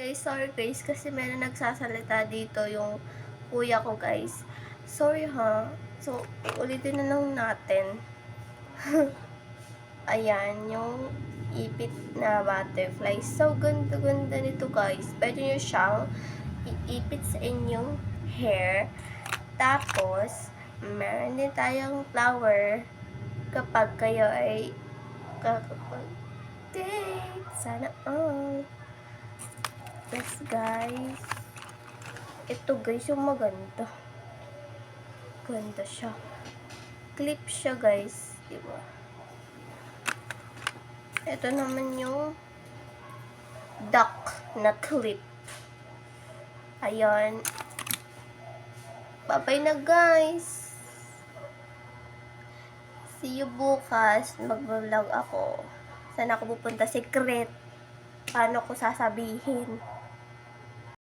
guys, sorry guys, kasi meron nagsasalita dito yung kuya ko guys. Sorry ha. So, ulitin na lang natin. Ayan, yung ipit na butterfly. So, ganda-ganda nito guys. Pwede nyo siyang iipit sa inyong hair. Tapos, meron din tayong flower kapag kayo ay kakapag-date. Sana all. Yes guys. Ito guys, yung maganda. Ganda siya. Clip siya guys. Diba? Ito naman yung duck na clip. Ayan. Bye-bye na guys. See you bukas. Mag-vlog ako. Saan ako pupunta? Secret. Paano ko sasabihin?